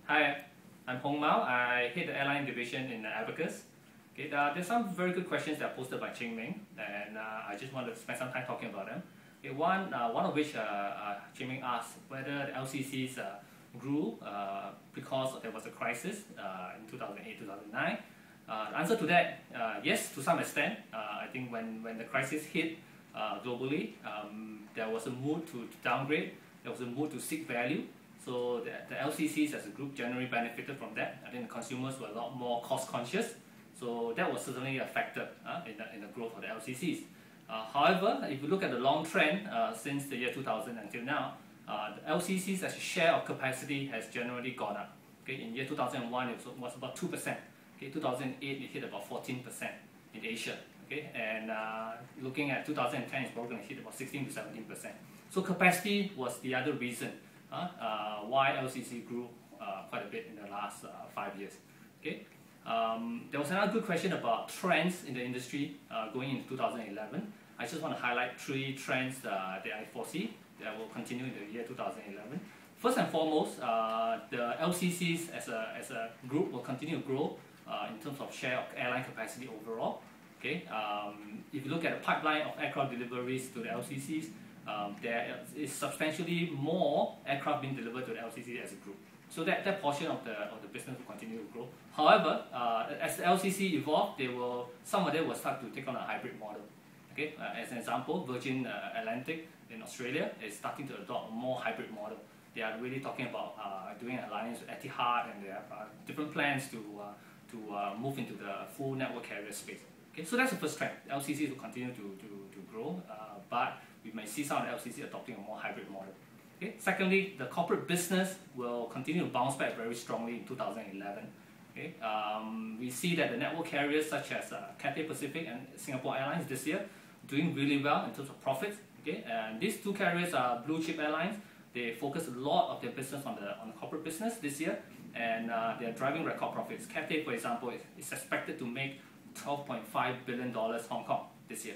Hi, I'm Hong Mao. I head the airline division in Abacus. Okay, there's some very good questions that are posted by Ching Ming, and I just want to spend some time talking about them. Okay, one of which Ching Ming asked whether the LCCs grew because there was a crisis in 2008-2009. The answer to that, yes, to some extent. I think when the crisis hit globally, there was a mood to downgrade, there was a mood to seek value. So the LCCs as a group generally benefited from that. I think the consumers were a lot more cost conscious. So that was certainly a factor in the growth of the LCCs. However, if you look at the long trend since the year 2000 until now, the LCCs as a share of capacity has generally gone up. Okay, in year 2001 it was about 2%. Okay, 2008 it hit about 14% in Asia. Okay, and looking at 2010 it's probably going to hit about 16 to 17%. So capacity was the other reason why LCC grew quite a bit in the last 5 years. Okay, there was another good question about trends in the industry going into 2011. I just want to highlight 3 trends that I foresee that will continue in the year 2011. First and foremost, the LCCs as a group will continue to grow in terms of share of airline capacity overall. Okay, if you look at the pipeline of aircraft deliveries to the LCCs, there is substantially more aircraft being delivered to the LCC as a group. So that portion of the business will continue to grow. However, as the LCC evolve, some of them will start to take on a hybrid model. Okay, as an example, Virgin Atlantic in Australia is starting to adopt a more hybrid model. They are really talking about doing an alliance with Etihad, and they have different plans to move into the full network carrier space. Okay, so that's the first trend. LCCs will continue to grow, but we may see some of the LCCs adopting a more hybrid model. Okay. Secondly, the corporate business will continue to bounce back very strongly in 2011. Okay. We see that the network carriers such as Cathay Pacific and Singapore Airlines this year doing really well in terms of profits. Okay. And these 2 carriers are blue chip airlines. They focus a lot of their business on the corporate business this year, and they are driving record profits. Cathay, for example, is expected to make $12.5 billion Hong Kong this year.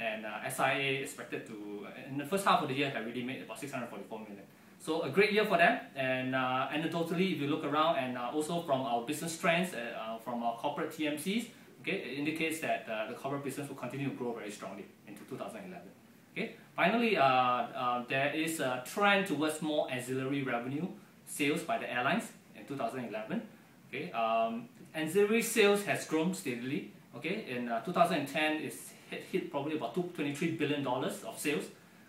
And SIA is expected to, in the first half of the year, have really made about 644 million. So a great year for them. And anecdotally, if you look around, and also from our business trends, from our corporate TMCs, okay, it indicates that the corporate business will continue to grow very strongly into 2011. Okay. Finally, there is a trend towards more ancillary revenue sales by the airlines in 2011. Okay. Ancillary sales has grown steadily. Okay. In 2010, it's hit probably about $23 billion of sales,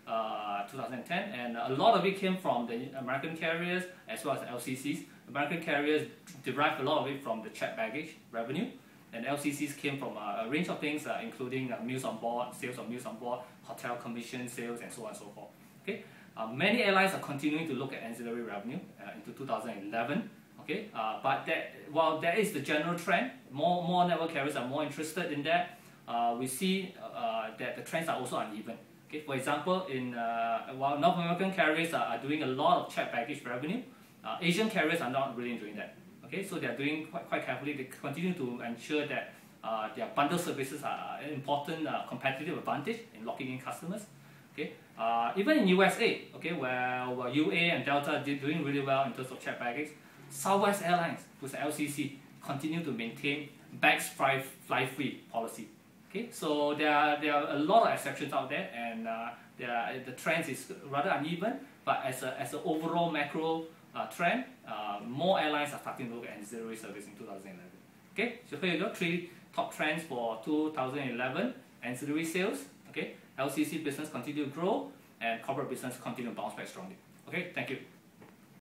2010, and a lot of it came from the American carriers as well as the LCCs. American carriers derived a lot of it from the checked baggage revenue, and LCCs came from a range of things, including meals on board, sales of meals on board, hotel commission sales, and so on and so forth. Okay, many airlines are continuing to look at ancillary revenue into 2011. Okay, but while there is the general trend, more network carriers are more interested in that. We see that the trends are also uneven. Okay, for example, while North American carriers are doing a lot of checked baggage revenue, Asian carriers are not really doing that. Okay, so they are doing quite carefully. They continue to ensure that their bundle services are an important competitive advantage in locking in customers. Okay, even in USA, okay, where UA and Delta are doing really well in terms of checked baggage, Southwest Airlines, who's an LCC, continue to maintain bags fly free policy. Okay, so there are a lot of exceptions out there, and the trend is rather uneven. But as an overall macro trend, more airlines are starting to look at ancillary service in 2011. Okay, so here you go, 3 top trends for 2011: ancillary sales. Okay, LCC business continue to grow, and corporate business continue to bounce back strongly. Okay, thank you.